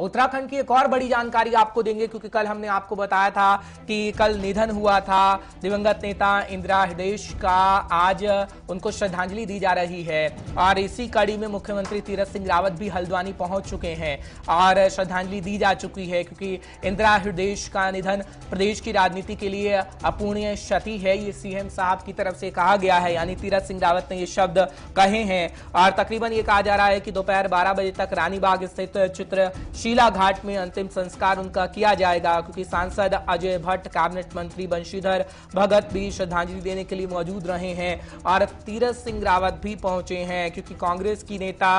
उत्तराखंड की एक और बड़ी जानकारी आपको देंगे, क्योंकि कल हमने आपको बताया था कि कल निधन हुआ था दिवंगत नेता इंदिरा हृदयेश का। आज उनको श्रद्धांजलि दी जा रही है और इसी कड़ी में मुख्यमंत्री तीरथ सिंह रावत भी हल्द्वानी पहुंच चुके हैं और श्रद्धांजलि दी जा चुकी है, क्योंकि इंदिरा हृदयेश का निधन प्रदेश की राजनीति के लिए अपूरणीय क्षति है, ये सीएम साहब की तरफ से कहा गया है। यानी तीरथ सिंह रावत ने ये शब्द कहे हैं और तकरीबन ये कहा जा रहा है कि दोपहर 12 बजे तक रानीबाग स्थित चित्रशीला घाट में अंतिम संस्कार उनका किया जाएगा, क्योंकि सांसद अजय भट्ट, कैबिनेट मंत्री बंशीधर भगत भी श्रद्धांजलि देने के लिए मौजूद रहे हैं और तीरथ सिंह रावत भी पहुंचे हैं, क्योंकि कांग्रेस की नेता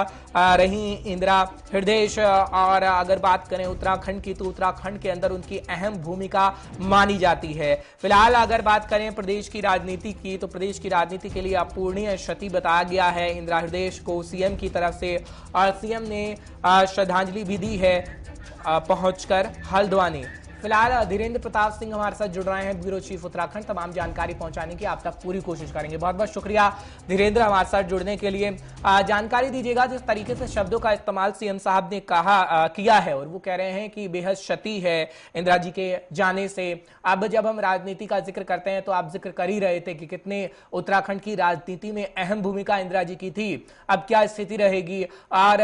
रही इंदिरा हृदयेश। और अगर बात करें उत्तराखंड की, तो उत्तराखंड के अंदर उनकी अहम भूमिका मानी जाती है। फिलहाल अगर बात करें प्रदेश की राजनीति की, तो प्रदेश की राजनीति के लिए अपूरणीय क्षति बताया गया है इंदिरा हृदयेश को सीएम की तरफ से, और सीएम ने श्रद्धांजलि भी दी है पहुंचकर हल्द्वानी। फिलहाल धीरेन्द्र प्रताप सिंह हमारे साथ जुड़ रहे हैं, ब्यूरो चीफ उत्तराखंड। तमाम जानकारी पहुंचाने की आप तक पूरी कोशिश करेंगे। बहुत बहुत शुक्रिया धीरेन्द्र हमारे साथ जुड़ने के लिए। जानकारी दीजिएगा, जिस तरीके से शब्दों का इस्तेमाल सीएम साहब ने किया है और वो कह रहे हैं कि बेहद क्षति है इंदिरा जी के जाने से। अब जब हम राजनीति का जिक्र करते हैं तो आप जिक्र कर ही रहे थे कि कितने उत्तराखंड की राजनीति में अहम भूमिका इंदिरा जी की थी। अब क्या स्थिति रहेगी और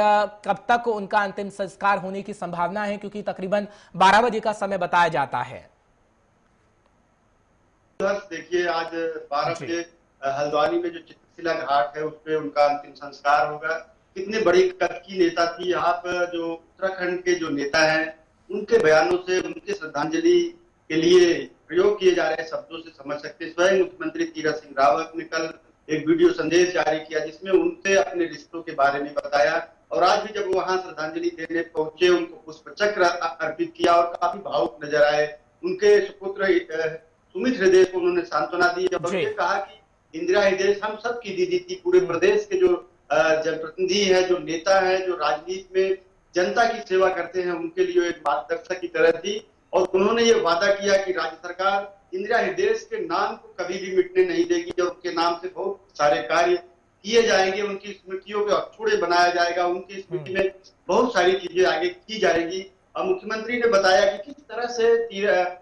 कब तक उनका अंतिम संस्कार होने की संभावना है, क्योंकि तकरीबन 12 बजे का समय बताया जाता है। देखिए, आज 12 बजे हल्द्वानी में जो चित्रशिला घाट है उस पे उनका अंतिम संस्कार होगा। कितने बड़ी कद की नेता थी। आप जो उत्तराखंड के जो नेता हैं उनके बयानों से उनके श्रद्धांजलि के लिए प्रयोग किए जा रहे शब्दों से समझ सकते हैं। स्वयं मुख्यमंत्री तीरथ सिंह रावत ने कल एक वीडियो संदेश जारी किया जिसमें उनसे अपने रिश्तों के बारे में बताया, और आज भी जब वहां श्रद्धांजलि देने पहुंचे उनको पुष्प चक्र अर्पित किया और काफी भावुक नजर आए। उनके सुपुत्र सुमित हृदयेश को उन्होंने सांत्वना दी और ये कहा कि इंदिरा हृदयेश हम सब की दीदी थी। पूरे प्रदेश के जो जनप्रतिनिधि है, जो नेता है, जो राजनीति में जनता की सेवा करते हैं, उनके लिए एक मार्गदर्शक की तरह थी। और उन्होंने ये वादा किया कि राज्य सरकार इंदिरा हृदयेश के नाम को कभी भी मिटने नहीं देगी और उनके नाम से बहुत सारे कार्य किए जाएंगे। उनकी स्मृतियों को अक्षुण्य बनाया जाएगा, उनकी स्मृति में बहुत सारी चीजें आगे की जाएगी। और मुख्यमंत्री ने बताया कि किस तरह से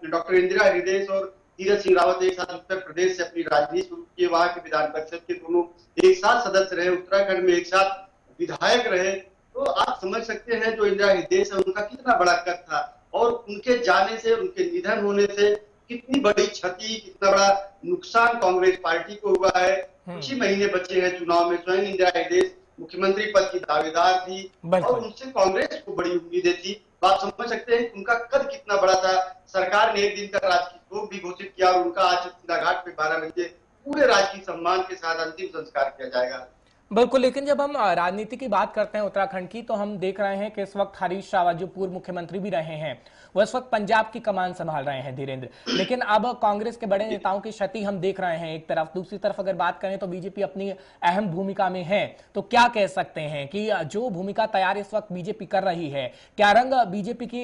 डॉक्टर इंदिरा हृदयेश और तीरथ सिंह रावत एक साथ उत्तर प्रदेश से अपनी राजनीति शुरू की, वहां के विधान परिषद के दोनों एक साथ सदस्य रहे, उत्तराखंड में एक साथ विधायक रहे। तो आप समझ सकते हैं जो इंदिरा हृदयेश है उनका कितना बड़ा कद था और उनके जाने से, उनके निधन होने से कितनी बड़ी क्षति, कितना बड़ा नुकसान कांग्रेस पार्टी को हुआ है। कुछ ही महीने बचे हैं चुनाव में। स्वयं इंदिरा हृदयेश मुख्यमंत्री पद की दावेदार थी और उनसे कांग्रेस को बड़ी उम्मीदें थी। तो आप समझ सकते हैं उनका कद कितना बड़ा था। सरकार ने एक दिन का राजकीय शोक भी घोषित किया और उनका आज चित्रशिला घाट पे 12 बजे पूरे राजकीय सम्मान के साथ अंतिम संस्कार किया जाएगा। बिल्कुल, लेकिन जब हम राजनीति की बात करते हैं उत्तराखंड की, तो हम देख रहे हैं कि इस वक्त हरीश रावत जो पूर्व मुख्यमंत्री भी रहे हैं, वो इस वक्त पंजाब की कमान संभाल रहे हैं धीरेन्द्र। लेकिन अब कांग्रेस के बड़े नेताओं की क्षति हम देख रहे हैं एक तरफ। दूसरी तरफ अगर बात करें तो बीजेपी अपनी अहम भूमिका में है। तो क्या कह सकते हैं कि जो भूमिका तैयार इस वक्त बीजेपी कर रही है, क्या रंग बीजेपी की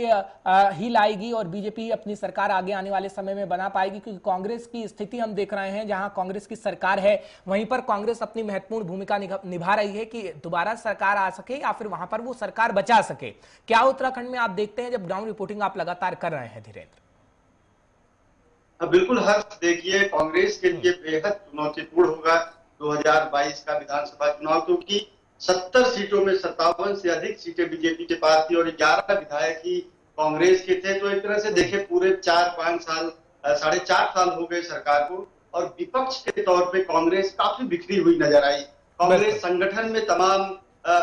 ही लाएगी और बीजेपी अपनी सरकार आगे आने वाले समय में बना पाएगी? क्योंकि कांग्रेस की स्थिति हम देख रहे हैं, जहां कांग्रेस की सरकार है वहीं पर कांग्रेस अपनी महत्वपूर्ण भूमिका निभा रही है कि दोबारा सरकार आ सके या फिर वहां पर वो सरकार बचा सके। क्या उत्तराखंड में आप देखते हैं, जब ग्राउंड रिपोर्टिंग आप लगातार कर रहे हैं धीरेन्द्र? बिल्कुल हर्ष, देखिए कांग्रेस के लिए बेहद चुनौतीपूर्ण होगा 2022 का विधानसभा चुनाव, क्योंकि 70 सीटों में 57 से अधिक सीटें बीजेपी के पास थी और 11 विधायक ही कांग्रेस के थे। तो एक तरह से देखे पूरे 4-5 साल, 4.5 साल हो गए सरकार को, और विपक्ष के तौर पे कांग्रेस काफी बिखरी हुई नजर आई। कांग्रेस संगठन में तमाम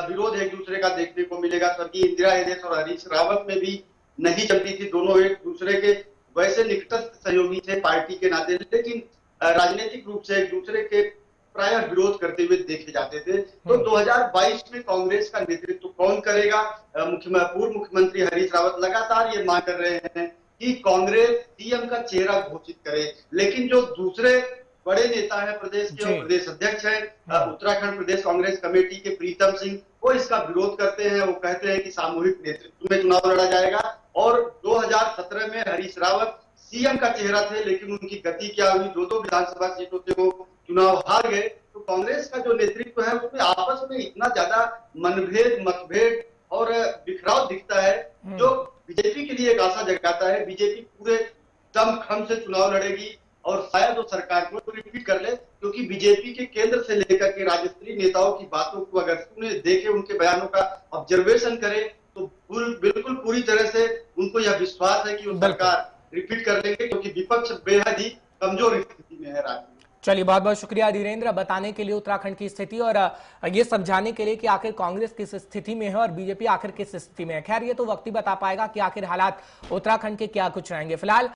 विरोध एक दूसरे का देखने को मिलेगा। स्वर्गीय इंदिरा हृदयेश और हरीश रावत में भी नहीं जमती थी। दोनों एक दूसरे के वैसे निकटस्थ सहयोगी थे पार्टी के नाते, लेकिन राजनीतिक रूप से एक दूसरे के प्रायः विरोध करते हुए देखे जाते थे। तो 2022 में कांग्रेस का नेतृत्व कौन करेगा? पूर्व मुख्यमंत्री हरीश रावत लगातार ये मांग कर रहे हैं कि कांग्रेस सीएम का चेहरा घोषित करे, लेकिन जो दूसरे बड़े नेता है प्रदेश के और प्रदेश अध्यक्ष है उत्तराखंड प्रदेश कांग्रेस कमेटी के प्रीतम सिंह, वो इसका विरोध करते हैं। वो कहते हैं कि सामूहिक नेतृत्व में चुनाव लड़ा जाएगा। और 2017 में हरीश रावत सीएम का चेहरा थे, लेकिन उनकी गति क्या हुई, 2 विधानसभा सीटों से वो चुनाव हार गए। तो कांग्रेस का जो नेतृत्व है उसमें आपस में इतना ज्यादा मतभेद और बिखराव दिखता है, जो बीजेपी के लिए एक आशा जगाता है। बीजेपी पूरे दम खम से चुनाव लड़ेगी और शायद वो सरकार को रिपीट कर ले, क्योंकि बीजेपी के केंद्र से लेकर के राज्य स्तरीय नेताओं की बातों को अगर सुने, देखे, उनके बयानों का ऑब्जर्वेशन करे, तो बिल्कुल पूरी तरह से उनको यह विश्वास है कि वो सरकार रिपीट कर लेंगे, क्योंकि विपक्ष बेहद ही कमजोर स्थिति में है राज्य में। चलिए, बहुत बहुत शुक्रिया धीरेन्द्र, बताने के लिए उत्तराखंड की स्थिति और ये समझाने के लिए कि आखिर कांग्रेस किस स्थिति में है और बीजेपी आखिर किस स्थिति में है। खैर, ये तो वक्त ही बता पाएगा कि आखिर हालात उत्तराखंड के क्या कुछ रहेंगे। फिलहाल